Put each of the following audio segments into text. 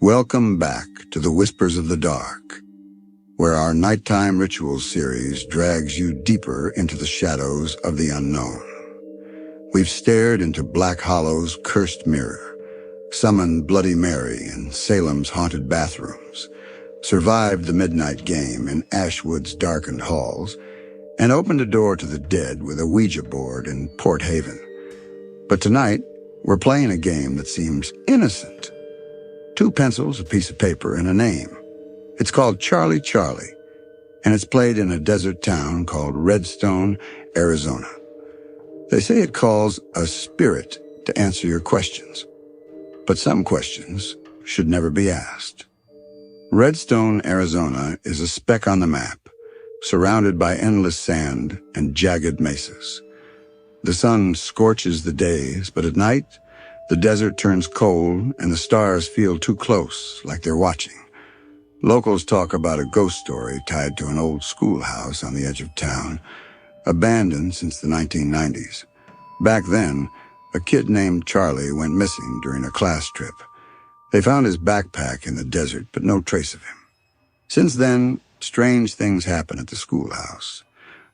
Welcome back to the Whispers of the Dark, where our nighttime rituals series drags you deeper into the shadows of the unknown. We've stared into Black Hollow's cursed mirror, summoned Bloody Mary in Salem's haunted bathrooms, survived the midnight game in Ashwood's darkened halls, and opened a door to the dead with a Ouija board in Port Haven. But tonight, we're playing a game that seems innocent. 2 pencils, a piece of paper, and a name. It's called Charlie Charlie, and it's played in a desert town called Redstone, Arizona. They say it calls a spirit to answer your questions, but some questions should never be asked. Redstone, Arizona is a speck on the map, surrounded by endless sand and jagged mesas. The sun scorches the days, but at night, the desert turns cold and the stars feel too close, like they're watching. Locals talk about a ghost story tied to an old schoolhouse on the edge of town, abandoned since the 1990s. Back then, a kid named Charlie went missing during a class trip. They found his backpack in the desert, but no trace of him. Since then, strange things happen at the schoolhouse.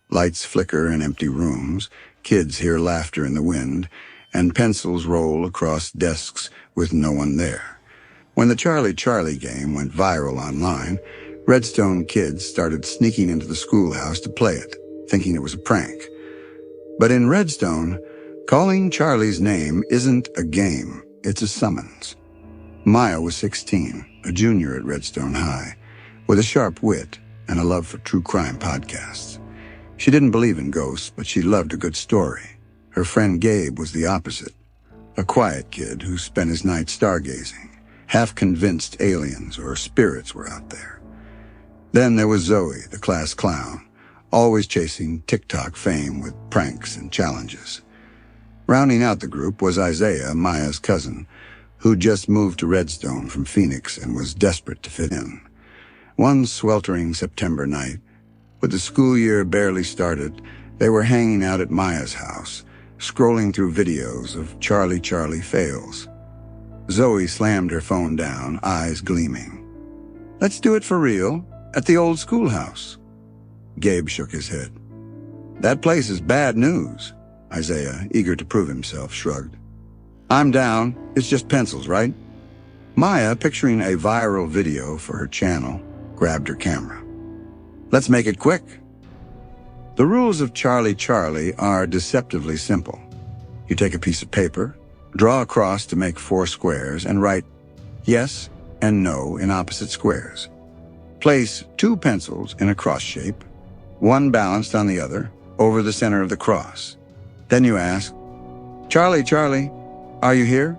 Lights flicker in empty rooms, kids hear laughter in the wind, and pencils roll across desks with no one there. When the Charlie Charlie game went viral online, Redstone kids started sneaking into the schoolhouse to play it, thinking it was a prank. But in Redstone, calling Charlie's name isn't a game, it's a summons. Maya was 16, a junior at Redstone High, with a sharp wit and a love for true crime podcasts. She didn't believe in ghosts, but she loved a good story. Her friend Gabe was the opposite, a quiet kid who spent his night stargazing, half convinced aliens or spirits were out there. Then there was Zoe, the class clown, always chasing TikTok fame with pranks and challenges. Rounding out the group was Isaiah, Maya's cousin, who just moved to Redstone from Phoenix and was desperate to fit in. One sweltering September night, with the school year barely started, they were hanging out at Maya's house, scrolling through videos of Charlie Charlie fails. Zoe slammed her phone down, eyes gleaming. "Let's do it for real, at the old schoolhouse." Gabe shook his head. "That place is bad news." Isaiah, eager to prove himself, shrugged. "I'm down. It's just pencils, right?" Maya, picturing a viral video for her channel, grabbed her camera. "Let's make it quick." The rules of Charlie Charlie are deceptively simple. You take a piece of paper, draw a cross to make 4 squares, and write yes and no in opposite squares. Place 2 pencils in a cross shape, one balanced on the other, over the center of the cross. Then you ask, "Charlie Charlie, are you here?"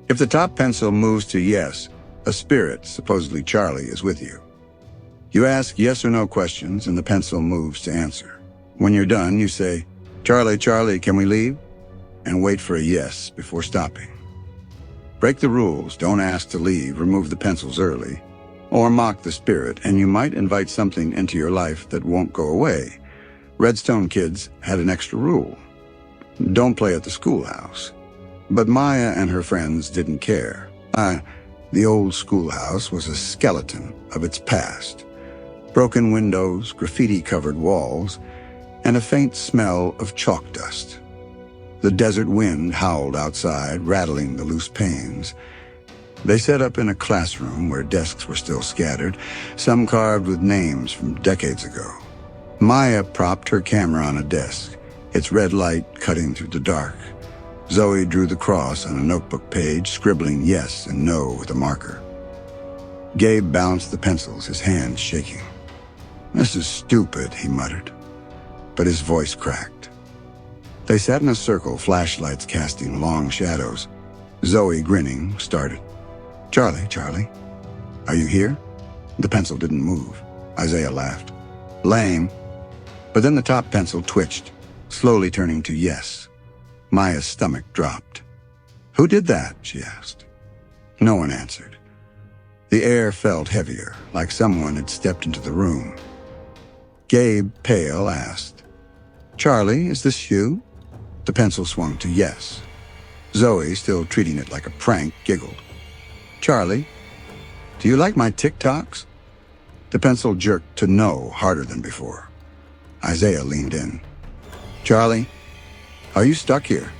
If the top pencil moves to yes, a spirit, supposedly Charlie, is with you. You ask yes or no questions, and the pencil moves to answer. When you're done, you say, "Charlie, Charlie, can we leave?" and wait for a yes before stopping. Break the rules, don't ask to leave, remove the pencils early, or mock the spirit, and you might invite something into your life that won't go away. Redstone kids had an extra rule. Don't play at the schoolhouse. But Maya and her friends didn't care. The old schoolhouse was a skeleton of its past. Broken windows, graffiti-covered walls, and a faint smell of chalk dust. The desert wind howled outside, rattling the loose panes. They set up in a classroom where desks were still scattered, some carved with names from decades ago. Maya propped her camera on a desk, its red light cutting through the dark. Zoe drew the cross on a notebook page, scribbling yes and no with a marker. Gabe balanced the pencils, his hands shaking. "This is stupid," he muttered, but his voice cracked. They sat in a circle, flashlights casting long shadows. Zoe, grinning, started. "Charlie, Charlie, are you here?" The pencil didn't move. Isaiah laughed. "Lame." But then the top pencil twitched, slowly turning to yes. Maya's stomach dropped. "Who did that?" she asked. No one answered. The air felt heavier, like someone had stepped into the room. Gabe, pale, asked, "Charlie, is this you?" The pencil swung to yes. Zoe, still treating it like a prank, giggled. "Charlie, Do you like my TikToks? The pencil jerked to no harder than before. Isaiah leaned in. Charlie, are you stuck here?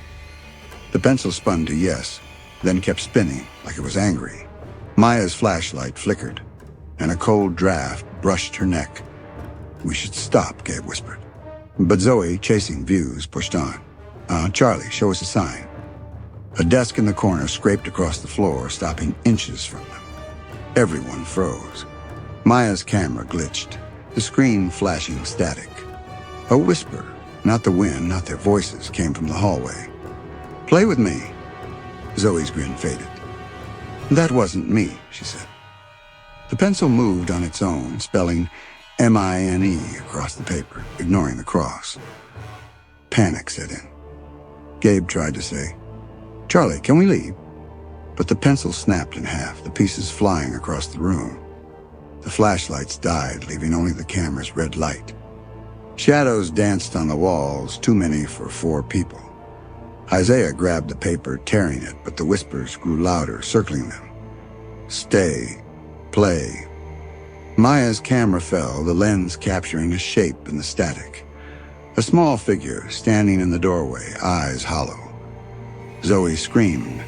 The pencil spun to yes, then kept spinning like it was angry. Maya's flashlight flickered, and a cold draft brushed her neck. We should stop, Gabe whispered. But Zoe, chasing views, pushed on. Charlie, show us a sign. A desk in the corner scraped across the floor, stopping inches from them. Everyone froze. Maya's camera glitched, the screen flashing static. A whisper, not the wind, not their voices, came from the hallway. Play with me. Zoe's grin faded. That wasn't me, she said. The pencil moved on its own, spelling M-I-N-E across the paper, ignoring the cross. Panic set in. Gabe tried to say, Charlie, can we leave? But the pencil snapped in half, the pieces flying across the room. The flashlights died, leaving only the camera's red light. Shadows danced on the walls, too many for 4 people. Isaiah grabbed the paper, tearing it, but the whispers grew louder, circling them. Stay. Play. Maya's camera fell, the lens capturing a shape in the static. A small figure standing in the doorway, eyes hollow. Zoe screamed,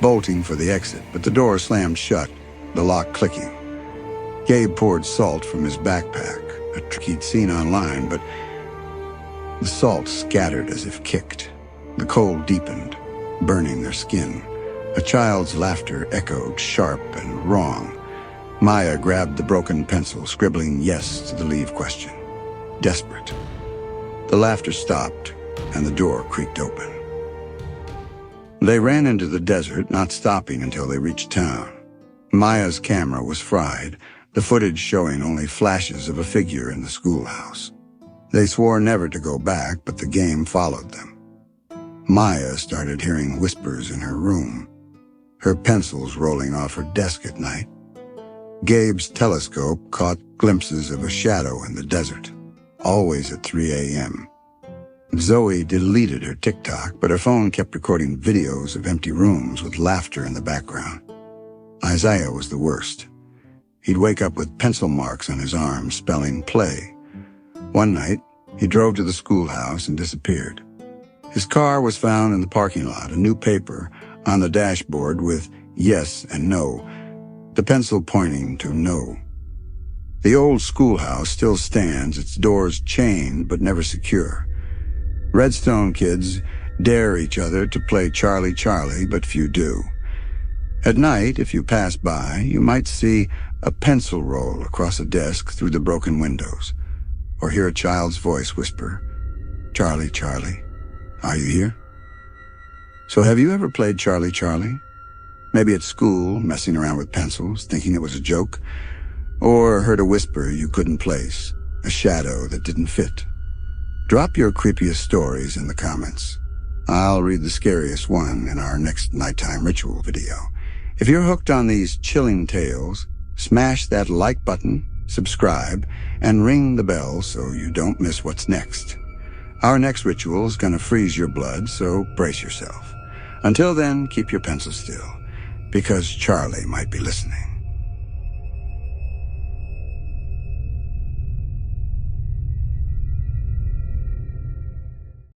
bolting for the exit, but the door slammed shut, the lock clicking. Gabe poured salt from his backpack, a trick he'd seen online, but the salt scattered as if kicked. The cold deepened, burning their skin. A child's laughter echoed, sharp and wrong. Maya grabbed the broken pencil, scribbling yes to the leave question. Desperate. The laughter stopped, and the door creaked open. They ran into the desert, not stopping until they reached town. Maya's camera was fried, the footage showing only flashes of a figure in the schoolhouse. They swore never to go back, but the game followed them. Maya started hearing whispers in her room, her pencils rolling off her desk at night. Gabe's telescope caught glimpses of a shadow in the desert, always at 3 a.m. Zoe deleted her TikTok, but her phone kept recording videos of empty rooms with laughter in the background. Isaiah was the worst. He'd wake up with pencil marks on his arms, spelling play. One night, he drove to the schoolhouse and disappeared. His car was found in the parking lot, a new paper on the dashboard with yes and no, the pencil pointing to no. The old schoolhouse still stands, its doors chained but never secure. Redstone kids dare each other to play Charlie Charlie, but few do. At night, if you pass by, you might see a pencil roll across a desk through the broken windows, or hear a child's voice whisper, Charlie Charlie, are you here? So have you ever played Charlie Charlie? Maybe at school, messing around with pencils, thinking it was a joke, or heard a whisper you couldn't place, a shadow that didn't fit. Drop your creepiest stories in the comments. I'll read the scariest one in our next nighttime ritual video. If you're hooked on these chilling tales, smash that like button, subscribe, and ring the bell so you don't miss what's next. Our next ritual is gonna freeze your blood, so brace yourself. Until then, keep your pencil still, because Charlie might be listening.